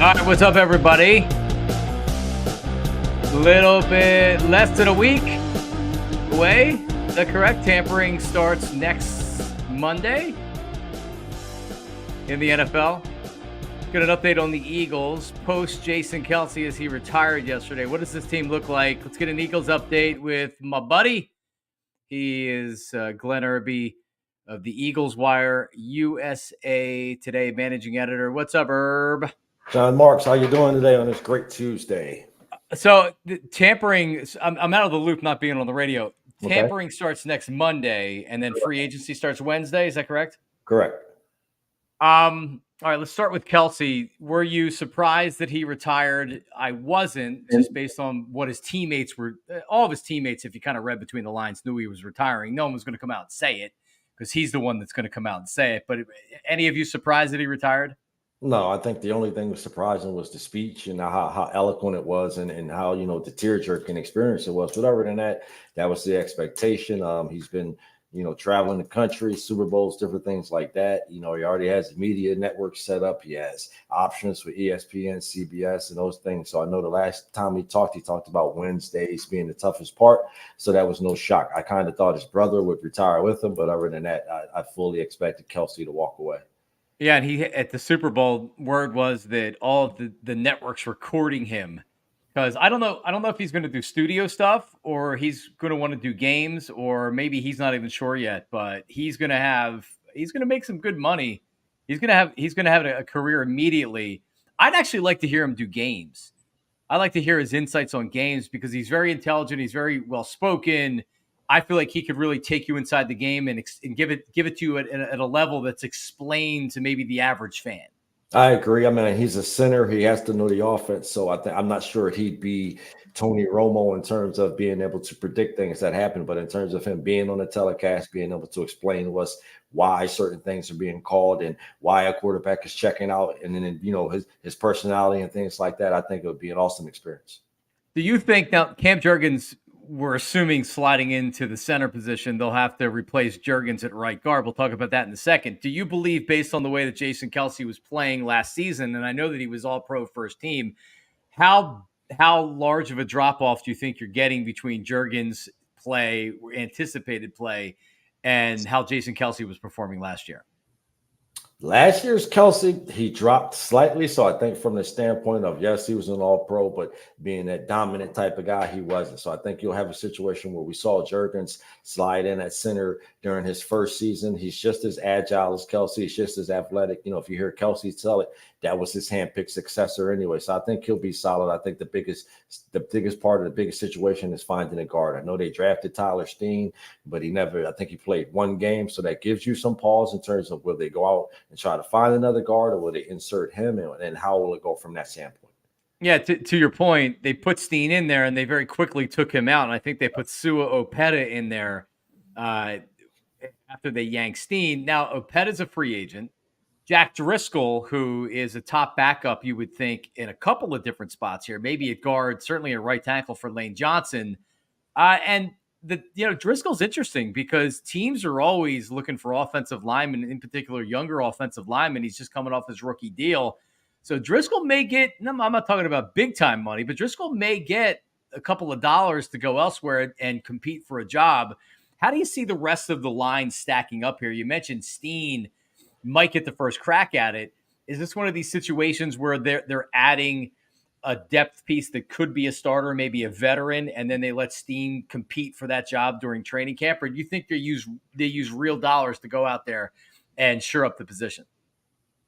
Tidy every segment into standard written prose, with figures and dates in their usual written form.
All right, what's up, everybody? Little bit less than a week away. Is that correct? Tampering starts next Monday in the NFL. Get an update on the Eagles post Jason Kelce as he retired yesterday. What does this team look like? Let's get an Eagles update with my buddy. He is Glenn Erby of the Eagles Wire USA Today managing editor. What's up, Herb? John Marks, how you doing today on this great Tuesday? So tampering, I'm out of the loop not being on the radio. Okay, Tampering starts next Monday, and then free agency starts Wednesday. Is that correct? correct. All right, let's start with Kelce. Were you surprised that he retired? I wasn't, just based on what his teammates were. All of his teammates, if you kind of read between the lines, knew he was retiring. No one was going to come out and say it because he's the one that's going to come out and say it. But any of you surprised that he retired? No, I think the only thing was surprising was the speech and how eloquent it was and how, the tear-jerking experience it was. But other than that, that was the expectation. He's been, traveling the country, Super Bowls, different things like that. He already has a media network set up. He has options with ESPN, CBS, and those things. So I know the last time he talked about Wednesdays being the toughest part. So that was no shock. I kind of thought his brother would retire with him. But other than that, I fully expected Kelce to walk away. Yeah, and he at the Super Bowl, word was that all of the networks were courting him because I don't know if he's going to do studio stuff or he's going to want to do games or maybe he's not even sure yet. But he's going to make some good money. He's going to have a career immediately. I'd actually like to hear him do games. I like to hear his insights on games because he's very intelligent. He's very well spoken. I feel like he could really take you inside the game and give it to you at a level that's explained to maybe the average fan. I agree. I mean, he's a center. He has to know the offense. So I'm not sure he'd be Tony Romo in terms of being able to predict things that happen, but in terms of him being on the telecast, being able to explain to us why certain things are being called and why a quarterback is checking out, and then his personality and things like that, I think it would be an awesome experience. Do you think now Cam Jurgens, we're assuming sliding into the center position, they'll have to replace Jurgens at right guard. We'll talk about that in a second. Do you believe, based on the way that Jason Kelce was playing last season, and I know that he was all pro first team, how large of a drop off do you think you're getting between Jurgens' play, anticipated play, and how Jason Kelce was performing last year? Last year's Kelce, he dropped slightly. So I think from the standpoint of, yes, he was an all pro, but being that dominant type of guy, he wasn't. So I think you'll have a situation where we saw Jurgens slide in at center during his first season. He's just as agile as Kelce. He's just as athletic. If you hear Kelce tell it, that was his handpicked successor anyway. So I think he'll be solid. I think the biggest part of the biggest situation is finding a guard. I know they drafted Tyler Steen, but I think he played one game. So that gives you some pause in terms of will they go out and try to find another guard or will they insert him, and how will it go from that standpoint? Yeah, to your point, they put Steen in there and they very quickly took him out. And I think they put Sua Opeta in there after they yanked Steen. Now, Opeta's a free agent. Jack Driscoll, who is a top backup, you would think, in a couple of different spots here, maybe at guard, certainly a right tackle for Lane Johnson. And Driscoll's interesting because teams are always looking for offensive linemen, in particular younger offensive linemen. He's just coming off his rookie deal. So Driscoll may get, I'm not talking about big time money, but Driscoll may get a couple of dollars to go elsewhere and compete for a job. How do you see the rest of the line stacking up here? You mentioned Steen might get the first crack at it. Is this one of these situations where they're adding a depth piece that could be a starter, maybe a veteran, and then they let Steen compete for that job during training camp? Or do you think they use real dollars to go out there and shore up the position?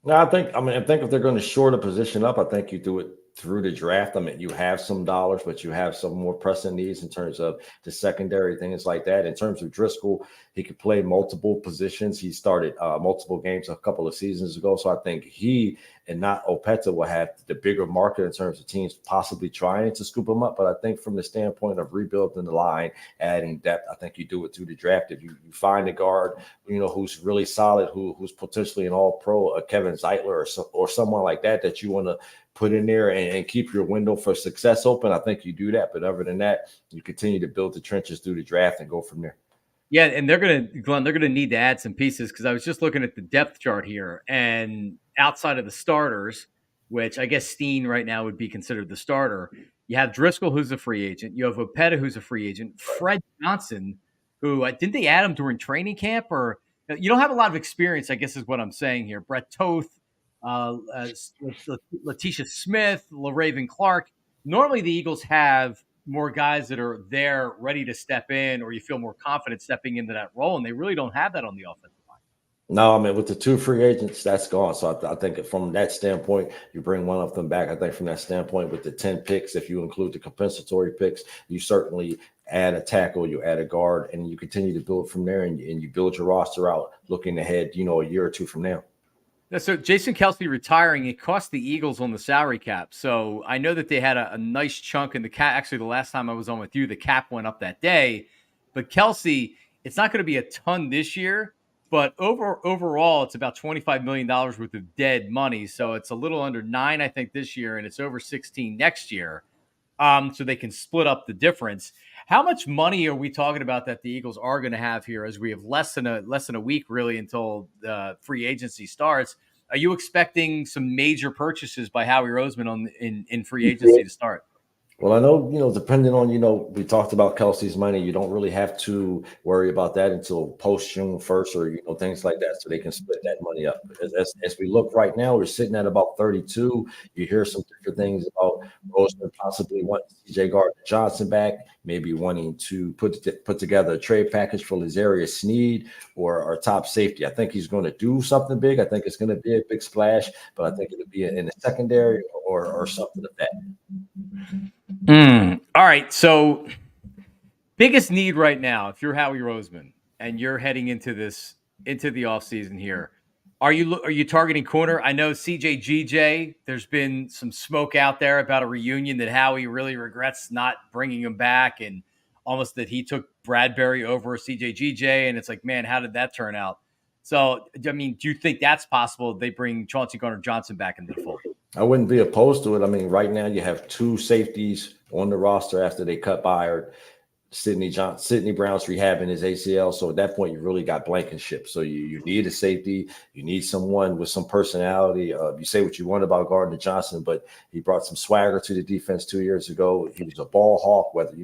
No, I think if they're going to short a position up, I think you do it through the draft. I mean, you have some dollars, but you have some more pressing needs in terms of the secondary things like that. In terms of Driscoll, he could play multiple positions. He started multiple games a couple of seasons ago. So I think he and not Opeta will have the bigger market in terms of teams possibly trying to scoop him up. But I think from the standpoint of rebuilding the line, adding depth, I think you do it through the draft. If you find a guard, who's really solid, who's potentially an all-pro, a Kevin Zeitler or someone like that you want to put in there and keep your window for success open, I think you do that. But other than that, you continue to build the trenches through the draft and go from there. Yeah, and they're going to need to add some pieces because I was just looking at the depth chart here, and outside of the starters, which I guess Steen right now would be considered the starter. You have Driscoll, who's a free agent. You have Opeta, who's a free agent. Fred Johnson, who didn't they add him during training camp? Or you don't have a lot of experience, I guess is what I'm saying here. Brett Toth, Letitia Smith, LaRaven Clark. Normally the Eagles have more guys that are there ready to step in, or you feel more confident stepping into that role, and they really don't have that on the offensive line. No, I mean, with the two free agents, that's gone. So I think from that standpoint, you bring one of them back. I think from that standpoint, with the 10 picks, if you include the compensatory picks, you certainly add a tackle, you add a guard, and you continue to build from there, and you build your roster out looking ahead, a year or two from now. So Jason Kelce retiring, it cost the Eagles on the salary cap. So I know that they had a nice chunk in the cap. Actually, the last time I was on with you, the cap went up that day. But Kelce, it's not going to be a ton this year, but overall, it's about $25 million worth of dead money. So it's a little under 9, I think, this year, and it's over 16 next year. So they can split up the difference. How much money are we talking about that the Eagles are going to have here as we have less than a week really until the free agency starts? Are you expecting some major purchases by Howie Roseman in free agency to start? Well, I know, depending on, we talked about Kelsey's money, you don't really have to worry about that until post June 1st or, things like that. So they can split that money up. As we look right now, we're sitting at about 32. You hear some different things about Roseman possibly wanting CJ Gardner-Johnson back, maybe wanting to put together a trade package for Lazarius Sneed or our top safety. I think he's going to do something big. I think it's going to be a big splash, but I think it'll be in the secondary or something of that. All right. So biggest need right now, if you're Howie Roseman and you're heading into the offseason here, are you targeting corner? I know CJ there's been some smoke out there about a reunion that Howie really regrets not bringing him back, and almost that he took Bradbury over CJ, and it's like, man, how did that turn out? So, I mean, do you think that's possible? They bring Chauncey Gardner-Johnson back into the fold? I wouldn't be opposed to it. I mean, right now you have two safeties on the roster after they cut Byard. Sidney Brown's rehabbing his ACL. So at that point, you really got Blankenship. So you need a safety. You need someone with some personality. You say what you want about Gardner-Johnson, but he brought some swagger to the defense 2 years ago. He was a ball hawk, whether,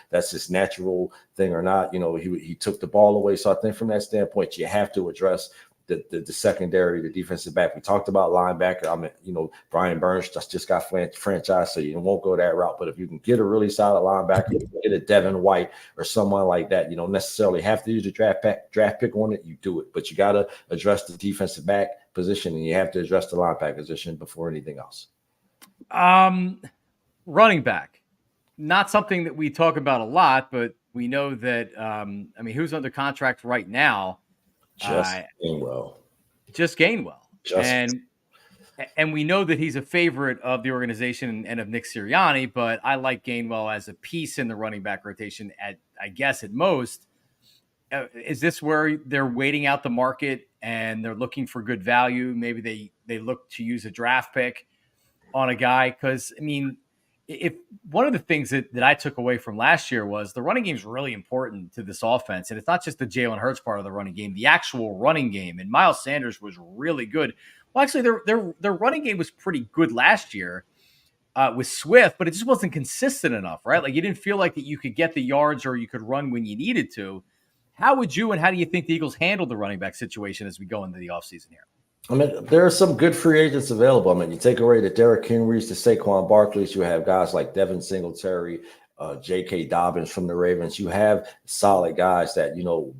that's his natural thing or not. He took the ball away. So I think from that standpoint, you have to address the secondary, the defensive back. We talked about linebacker. I mean, Brian Burns just got franchised, so you won't go that route. But if you can get a really solid linebacker, get a Devin White or someone like that, you don't necessarily have to use a draft pick on it. You do it, but you got to address the defensive back position, and you have to address the linebacker position before anything else. Running back, not something that we talk about a lot, but we know that. I mean, who's under contract right now? Gainwell. And we know that he's a favorite of the organization and of Nick Sirianni, but I like Gainwell as a piece in the running back rotation at most. Is this where they're waiting out the market and they're looking for good value? Maybe they look to use a draft pick on a guy, because, I mean, if one of the things that I took away from last year was the running game is really important to this offense. And it's not just the Jalen Hurts part of the running game, the actual running game. And Miles Sanders was really good. Well, actually, their running game was pretty good last year with Swift, but it just wasn't consistent enough, right? Like, you didn't feel like that you could get the yards or you could run when you needed to. How do you think the Eagles handled the running back situation as we go into the offseason here? I mean, there are some good free agents available. I mean, you take away the Derrick Henrys, the Saquon Barkleys, you have guys like Devin Singletary, J.K. Dobbins from the Ravens. You have solid guys that,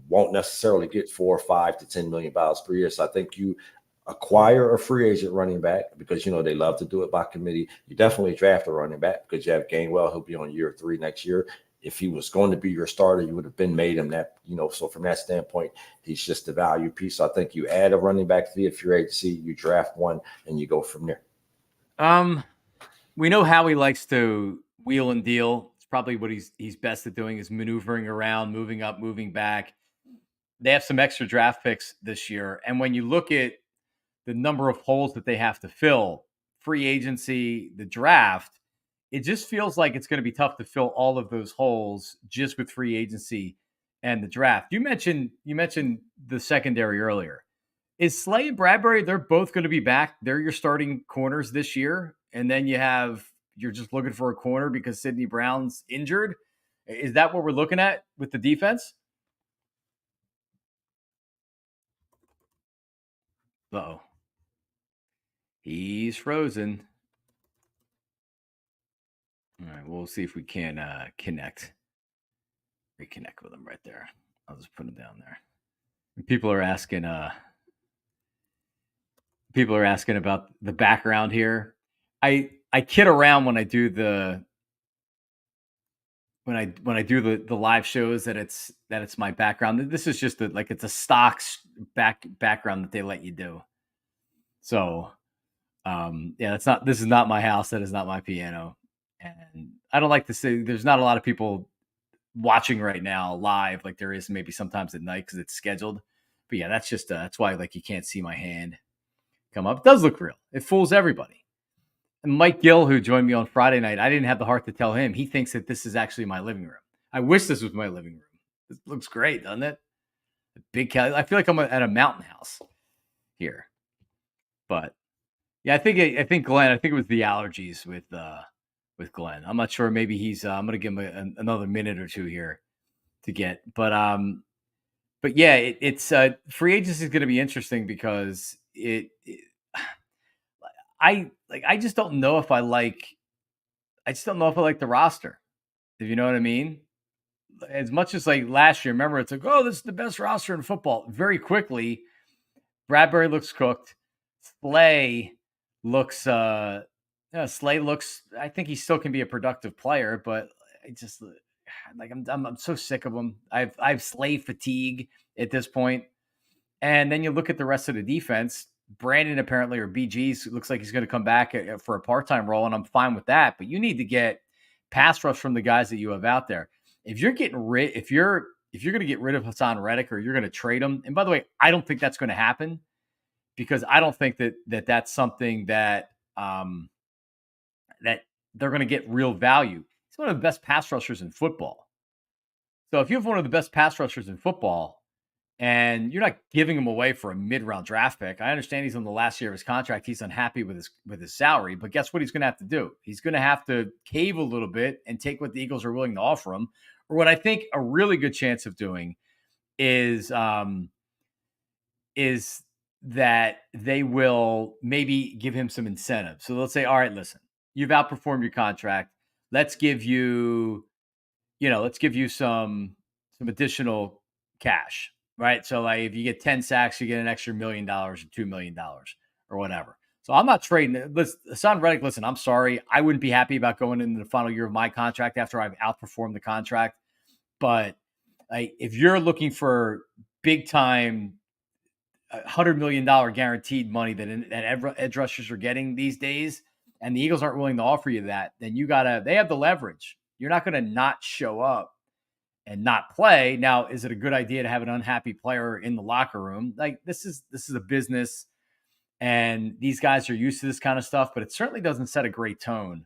won't necessarily get $4 or $5 to $10 million per year. So I think you acquire a free agent running back because, they love to do it by committee. You definitely draft a running back because you have Gainwell, who'll be on year 3 next year. If he was going to be your starter, you would have made him that, so from that standpoint, he's just a value piece. So I think you add a running back to the free agency, you draft one, and you go from there. We know how he likes to wheel and deal. It's probably what he's best at doing, is maneuvering around, moving up, moving back. They have some extra draft picks this year. And when you look at the number of holes that they have to fill, free agency, the draft, it just feels like it's going to be tough to fill all of those holes just with free agency and the draft. You mentioned the secondary earlier. Is Slay and Bradbury, they're both going to be back. They're your starting corners this year. And then you're just looking for a corner because Sidney Brown's injured. Is that what we're looking at with the defense? Uh-oh. He's frozen. All right, we'll see if we can reconnect with him right there. I'll just put him down there. People are asking about the background here. I kid around when I do the the live shows that it's my background. This is just it's a stock background that they let you do. So yeah, this is not my house. That is not my piano. And I don't like to say there's not a lot of people watching right now live like there is maybe sometimes at night because it's scheduled. But yeah, that's why you can't see my hand come up. It does look real. It fools everybody. And Mike Gill, who joined me on Friday night, I didn't have the heart to tell him. He thinks that this is actually my living room. I wish this was my living room. It looks great, doesn't it? Big Cali. I feel like I'm at a mountain house here. But yeah, I think Glenn. I think it was the allergies with Glenn. I'm not sure. Maybe he's. I'm gonna give him another minute or two here to get. But yeah, it's free agency is going to be interesting because I just don't know if I like. I just don't know if I like the roster. If you know what I mean. As much as last year, remember it's oh, this is the best roster in football. Very quickly, Bradbury looks cooked. Slay looks. Slay looks. I think he still can be a productive player, but I just I'm so sick of him. I've Slay fatigue at this point. And then you look at the rest of the defense. Brandon apparently, or BG's, looks like he's going to come back for a part-time role, and I'm fine with that. But you need to get pass rush from the guys that you have out there. If you're getting rid, if you're going to get rid of Hassan Reddick or you're going to trade him, and by the way, I don't think that's going to happen because I don't think that's something that that they're going to get real value. He's one of the best pass rushers in football. So if you have one of the best pass rushers in football, and you're not giving him away for a mid-round draft pick. I understand he's on the last year of his contract. He's unhappy with his salary, but guess what he's going to have to do? He's going to have to cave a little bit and take what the Eagles are willing to offer him. Or what I think a really good chance of doing is that they will maybe give him some incentive. So they'll say, all right, listen, you've outperformed your contract. Let's give you some additional cash. Right. So if you get 10 sacks, you get an extra $1 million or $2 million or whatever. So I'm not trading it. Hassan Reddick, listen, I'm sorry. I wouldn't be happy about going into the final year of my contract after I've outperformed the contract. But if you're looking for big time $100 million guaranteed money that edge rushers are getting these days, and the Eagles aren't willing to offer you that, then they have the leverage. You're not going to not show up and not play. Now, is it a good idea to have an unhappy player in the locker room? This is a business, and these guys are used to this kind of stuff, but it certainly doesn't set a great tone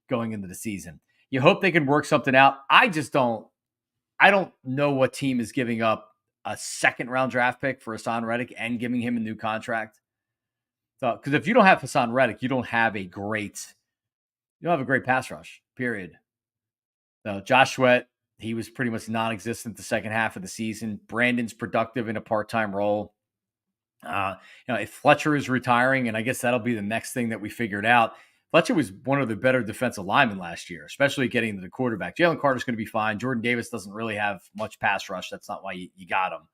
going into the season. You hope they can work something out. I don't know what team is giving up a second round draft pick for Hassan Reddick and giving him a new contract. So, because if you don't have Hassan Reddick, you don't have a great pass rush, period. So Josh Sweat, he was pretty much non-existent the second half of the season. Brandon's productive in a part-time role. If Fletcher is retiring, and I guess that'll be the next thing that we figured out. Fletcher was one of the better defensive linemen last year, especially getting to the quarterback. Jalen Carter's going to be fine. Jordan Davis doesn't really have much pass rush. That's not why you got him.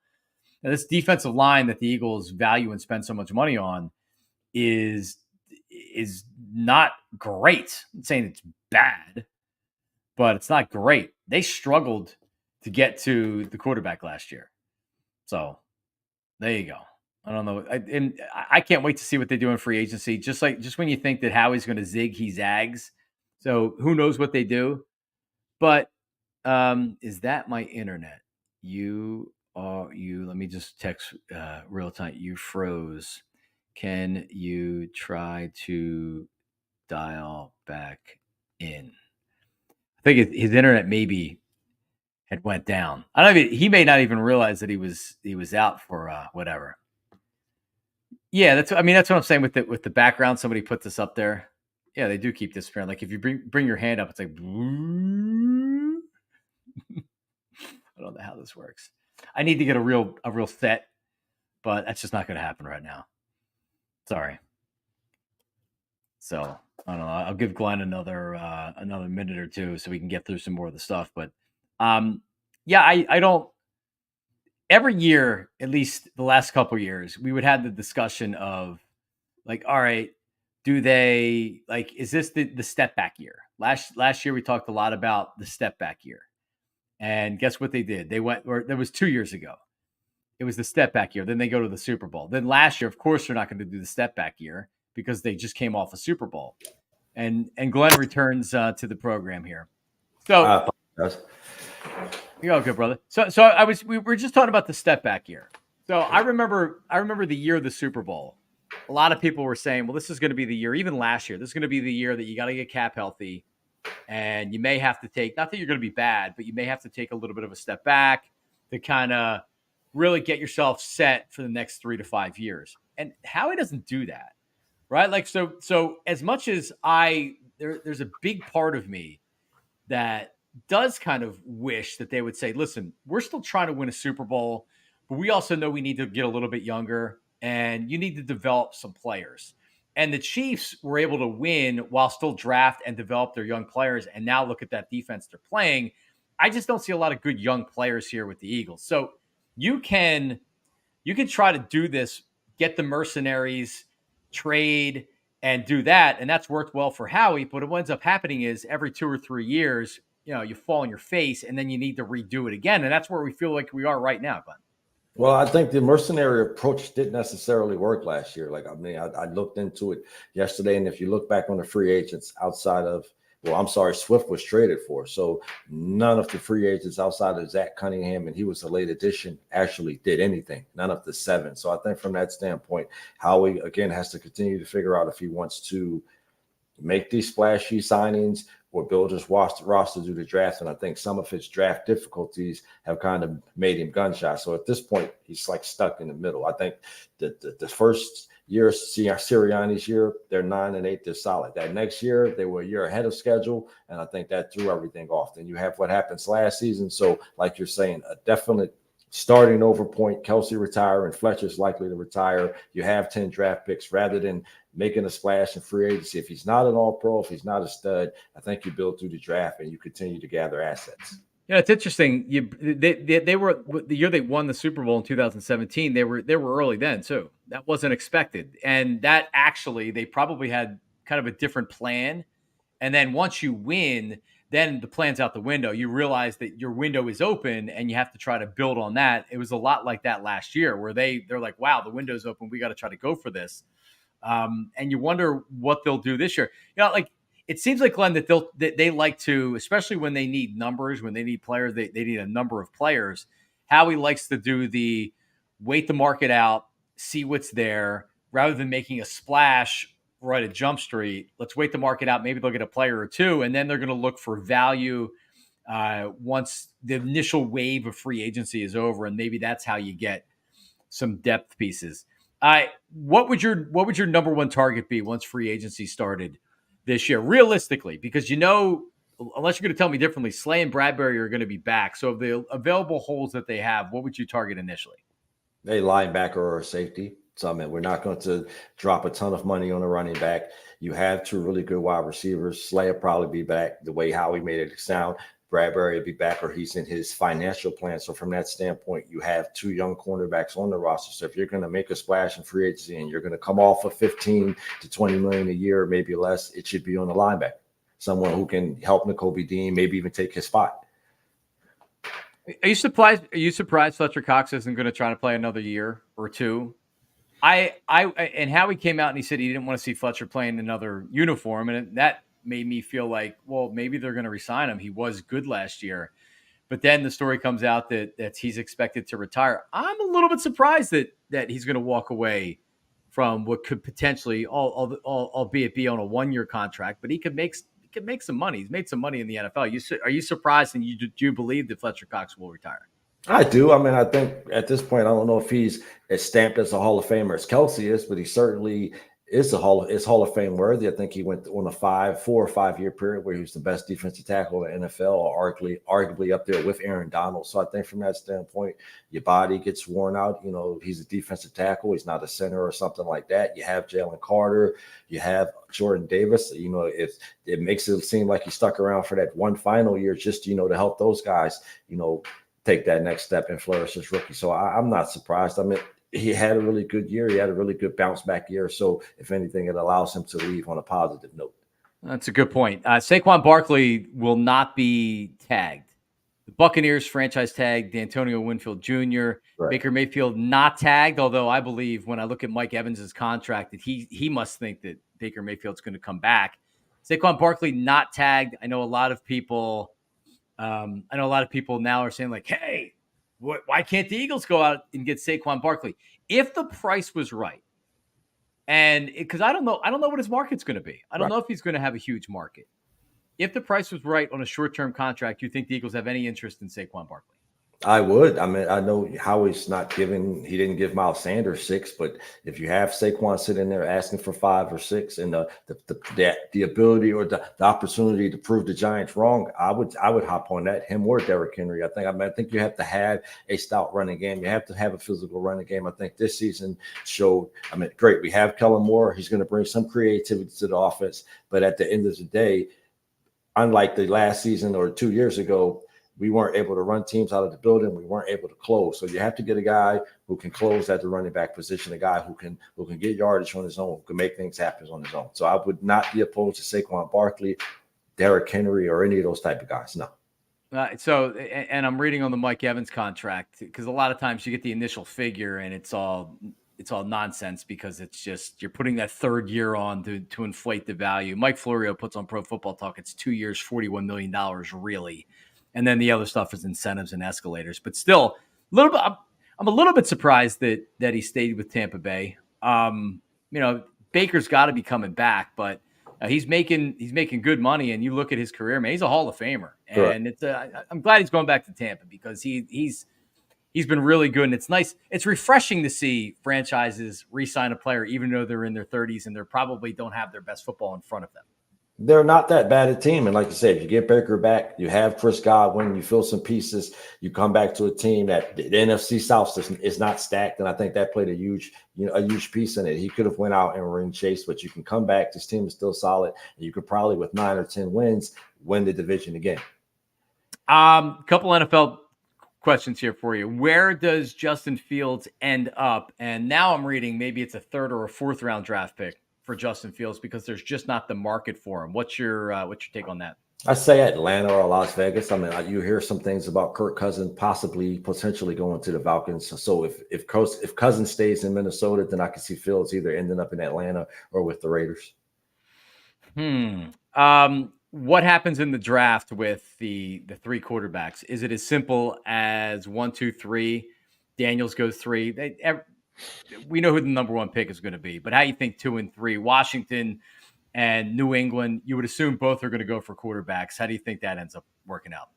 Now, this defensive line that the Eagles value and spend so much money on is not great. I'm not saying it's bad, but it's not great. They struggled to get to the quarterback last year. So there you go. I don't know. I can't wait to see what they do in free agency. Just when you think that Howie's going to zig, he zags. So who knows what they do? But is that my internet? Let me just text real time. You froze. Can you try to dial back in? I think his internet maybe had went down. I don't know. He may not even realize that he was out for whatever. Yeah, that's what I'm saying with the background. Somebody put this up there. Yeah, they do keep disappearing. Like if you bring your hand up, it's like I don't know how this works. I need to get a real set, but that's just not going to happen right now. Sorry. So I don't know. I'll give Glenn another minute or two so we can get through some more of the stuff. But yeah, I don't. Every year, at least the last couple years, we would have the discussion of like, all right, do they like? Is this the step back year? Last year we talked a lot about the step back year, and guess what they did? They went. Or that was 2 years ago. It was the step back year. Then they go to the Super Bowl. Then last year, of course, they're not going to do the step back year because they just came off a Super Bowl. And Glenn returns to the program here. So you're all good, brother. So we were just talking about the step back year. So I remember the year of the Super Bowl. A lot of people were saying, well, this is going to be the year, even last year, this is going to be the year that you got to get cap healthy. And you may have to take, not that you're going to be bad, but you may have to take a little bit of a step back to kind of really get yourself set for the next 3 to 5 years. And Howie doesn't do that, right? Like, so as much as there's a big part of me that does kind of wish that they would say, listen, we're still trying to win a Super Bowl, but we also know we need to get a little bit younger and you need to develop some players. And the Chiefs were able to win while still draft and develop their young players. And now look at that defense they're playing. I just don't see a lot of good young players here with the Eagles. So you can try to do this, get the mercenaries, trade, and do that. And that's worked well for Howie. But what ends up happening is every 2 or 3 years, you fall on your face and then you need to redo it again. And that's where we feel like we are right now, Glenn. Well, I think the mercenary approach didn't necessarily work last year. Like, I mean, I looked into it yesterday, and if you look back on the free agents outside of, well, I'm sorry, Swift was traded for. So none of the free agents outside of Zach Cunningham, and he was a late addition, actually did anything. None of the 7. So I think from that standpoint, Howie, again, has to continue to figure out if he wants to make these splashy signings or build his roster through the draft. And I think some of his draft difficulties have kind of made him gun shy. So at this point, he's like stuck in the middle. I think that the first year, Sirianni's year, they're 9-8, they're solid. That next year, they were a year ahead of schedule. And I think that threw everything off. Then you have what happens last season. So like you're saying, a definite starting over point. Kelce retire and Fletcher's likely to retire. You have 10 draft picks rather than making a splash in free agency. If he's not an all-pro, if he's not a stud, I think you build through the draft and you continue to gather assets. Yeah, it's interesting. They were the year they won the Super Bowl in 2017. They were early then too. That wasn't expected, and that actually they probably had kind of a different plan. And then once you win, then the plan's out the window. You realize that your window is open, and you have to try to build on that. It was a lot like that last year, where they're like, "Wow, the window's open. We got to try to go for this." And you wonder what they'll do this year. Like it seems like, Glenn, that they like to, especially when they need numbers, when they need players, they need a number of players. Howie likes to do the wait the market out, see what's there, rather than making a splash right at Jump Street. Let's wait the market out. Maybe they'll get a player or two, and then they're going to look for value once the initial wave of free agency is over, and maybe that's how you get some depth pieces. What would your number one target be once free agency started this year, realistically? Because unless you're going to tell me differently, Slay and Bradbury are going to be back. So of the available holes that they have, what would you target initially? A linebacker or a safety. So I mean, we're not going to drop a ton of money on a running back. You have 2 really good wide receivers. Slay will probably be back the way Howie made it sound. Bradbury will be back, or he's in his financial plan. So from that standpoint, you have 2 young cornerbacks on the roster. So if you're going to make a splash in free agency and you're going to come off of 15 to 20 million a year, maybe less, it should be on the linebacker. Someone who can help Nakobe Dean, maybe even take his spot. Are you surprised Fletcher Cox isn't going to try to play another year or two? And Howie came out and he said he didn't want to see Fletcher playing another uniform, and that made me feel like, well, maybe they're going to resign him. He was good last year. But then the story comes out that he's expected to retire. I'm a little bit surprised that he's going to walk away from what could potentially, albeit be on a 1-year contract, but he could make some money. He's made some money in the NFL. Are you surprised, and do you believe that Fletcher Cox will retire? I do. I mean, I think at this point, I don't know if he's as stamped as a Hall of Famer as Kelsey is, but he certainly is Hall of Fame worthy. I think he went on a 4 or 5 year period where he was the best defensive tackle in the NFL, or arguably up there with Aaron Donald. So I think from that standpoint, your body gets worn out. You know, he's a defensive tackle. He's not a center or something like that. You have Jalen Carter, you have Jordan Davis. You know, it makes it seem like he stuck around for that one final year just, to help those guys, take that next step and flourish as rookie. So I'm not surprised. I mean, he had a really good year. He had a really good bounce back year. So if anything, it allows him to leave on a positive note. That's a good point. Saquon Barkley will not be tagged. The Buccaneers franchise tagged Antonio Winfield Jr. Right. Baker Mayfield not tagged, although I believe when I look at Mike Evans's contract that he must think that Baker Mayfield's going to come back. Saquon Barkley not tagged. I know a lot of people now are saying like, hey, why can't the Eagles go out and get Saquon Barkley? If the price was right, and because I don't know what his market's going to be. I don't know if he's going to have a huge market. If the price was right on a short-term contract, do you think the Eagles have any interest in Saquon Barkley? I would. I mean, I know Howie's he didn't give Miles Sanders 6, but if you have Saquon sitting there asking for 5 or 6 and the ability or the opportunity to prove the Giants wrong, I would hop on that, him or Derrick Henry. I think you have to have a stout running game. You have to have a physical running game. I think this season showed, great. We have Kellen Moore. He's going to bring some creativity to the offense, but at the end of the day, unlike the last season or 2 years ago, we weren't able to run teams out of the building. We weren't able to close. So you have to get a guy who can close at the running back position, a guy who can get yardage on his own, who can make things happen on his own. So I would not be opposed to Saquon Barkley, Derrick Henry, or any of those type of guys. No. And I'm reading on the Mike Evans contract because a lot of times you get the initial figure and it's all nonsense because it's just you're putting that third year on to inflate the value. Mike Florio puts on Pro Football Talk. It's 2 years, $41 million, really. And then the other stuff is incentives and escalators. But still, I'm a little bit surprised that he stayed with Tampa Bay. Baker's got to be coming back, but he's making good money. And you look at his career, man, he's a Hall of Famer. And I'm glad he's going back to Tampa because he's been really good. And it's nice. It's refreshing to see franchises re-sign a player, even though they're in their 30s and they probably don't have their best football in front of them. They're not that bad a team. And like you said, if you get Baker back, you have Chris Godwin, you fill some pieces, you come back to a team that the NFC South is not stacked. And I think that played a huge piece in it. He could have went out and ring chase, but you can come back. This team is still solid. And you could probably, with 9 or 10 wins, win the division again. Couple NFL questions here for you. Where does Justin Fields end up? And now I'm reading maybe it's a 3rd or a 4th round draft pick for Justin Fields because there's just not the market for him. What's your take on that? I say Atlanta or Las Vegas. You hear some things about Kirk Cousins potentially going to the Falcons. So if Cousins stays in Minnesota, then I can see Fields either ending up in Atlanta or with the Raiders. What happens in the draft with the 3 quarterbacks? Is it as simple as 1, 2, 3? Daniels goes 3. We know who the number 1 pick is going to be, but how do you think 2 and 3? Washington and New England, you would assume both are going to go for quarterbacks. How do you think that ends up working out?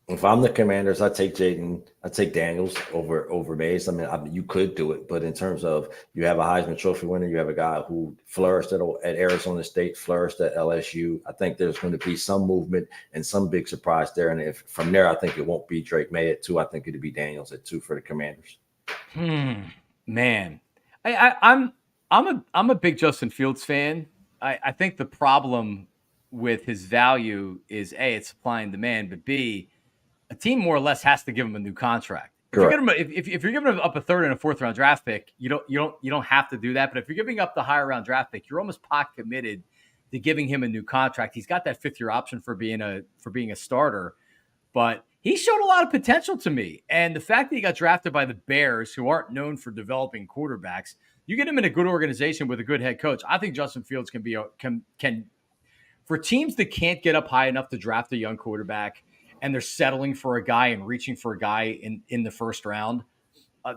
If I'm the Commanders, I take Daniels over Mays. You could do it, but in terms of you have a Heisman Trophy winner, you have a guy who flourished at Arizona State, flourished at LSU. I think there's going to be some movement and some big surprise there. And if from there, I think it won't be Drake May at 2. I think it'll be Daniels at 2 for the Commanders. Man, I'm a big Justin Fields fan. I think the problem with his value is A, it's supply and demand, but B, a team more or less has to give him a new contract. If you're giving him up a 3rd and a 4th round draft pick, you don't have to do that. But if you're giving up the higher round draft pick, you're almost pot committed to giving him a new contract. He's got that 5th year option for being a starter, but he showed a lot of potential to me. And the fact that he got drafted by the Bears, who aren't known for developing quarterbacks, you get him in a good organization with a good head coach. I think Justin Fields can for teams that can't get up high enough to draft a young quarterback and they're settling for a guy and reaching for a guy in the 1st round.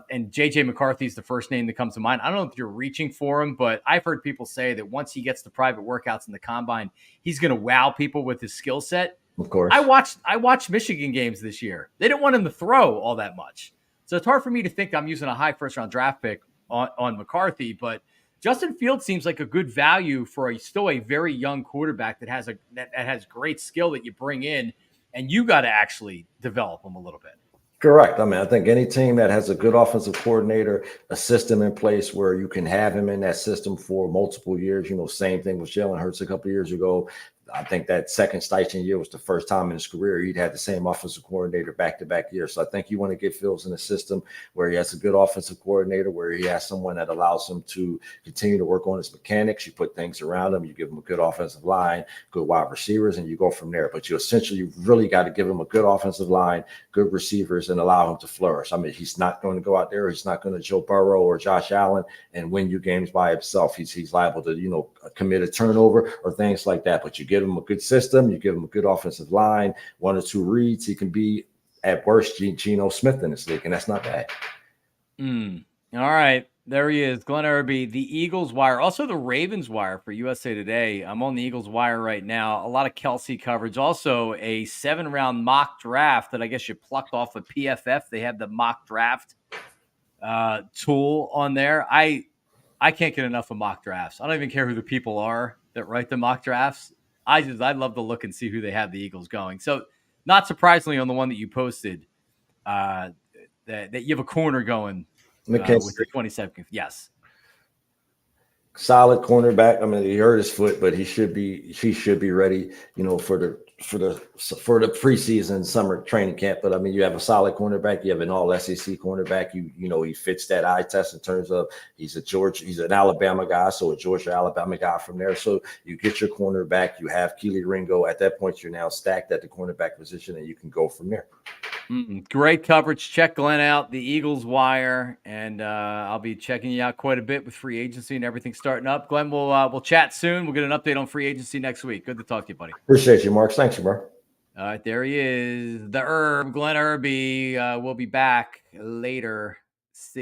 And J.J. McCarthy is the first name that comes to mind. I don't know if you're reaching for him, but I've heard people say that once he gets the private workouts in the combine, he's going to wow people with his skill set. Of course. I watched Michigan games this year. They didn't want him to throw all that much. So it's hard for me to think I'm using a high first round draft pick on McCarthy, but Justin Fields seems like a good value for still a very young quarterback that has great skill that you bring in, and you got to actually develop him a little bit. Correct. I mean, I think any team that has a good offensive coordinator, a system in place where you can have him in that system for multiple years, same thing with Jalen Hurts a couple of years ago. I think that second Steichen year was the first time in his career he'd had the same offensive coordinator back-to-back years. So I think you want to get Fields in a system where he has a good offensive coordinator, where he has someone that allows him to continue to work on his mechanics. You put things around him, you give him a good offensive line, good wide receivers, and you go from there. But you really got to give him a good offensive line, good receivers, and allow him to flourish. I mean, he's not going to go out there. He's not going to Joe Burrow or Josh Allen and win you games by himself. He's liable to, commit a turnover or things like that. But you give him a good system, you give him a good offensive line, 1 or 2 reads, he can be at worst Geno Smith in this league, and that's not bad. All right. There he is, Glenn Erby, the Eagles Wire, also the Ravens Wire for USA Today. I'm on the Eagles Wire right now. A lot of Kelce coverage. Also, a 7-round mock draft that I guess you plucked off of PFF. They have the mock draft tool on there. I can't get enough of mock drafts. I don't even care who the people are that write the mock drafts. I'd love to look and see who they have the Eagles going. So, not surprisingly, on the one that you posted, that you have a corner going. With the 27th, yes. Solid cornerback. I mean, he hurt his foot, but he should be ready, for the preseason summer training camp. But I mean, you have a solid cornerback. You have an all SEC cornerback. He fits that eye test in terms of he's an Alabama guy, so a Georgia Alabama guy from there. So you get your cornerback. You have Keely Ringo. At that point, you're now stacked at the cornerback position, and you can go from there. Great coverage. Check Glenn out, the Eagles Wire, and I'll be checking you out quite a bit with free agency and everything starting up. Glenn, we'll chat soon. We'll get an update on free agency next week. Good to talk to you, buddy. Appreciate you, Mark. Thanks, bro. All right, there he is, the Glenn Erby. We'll be back later. See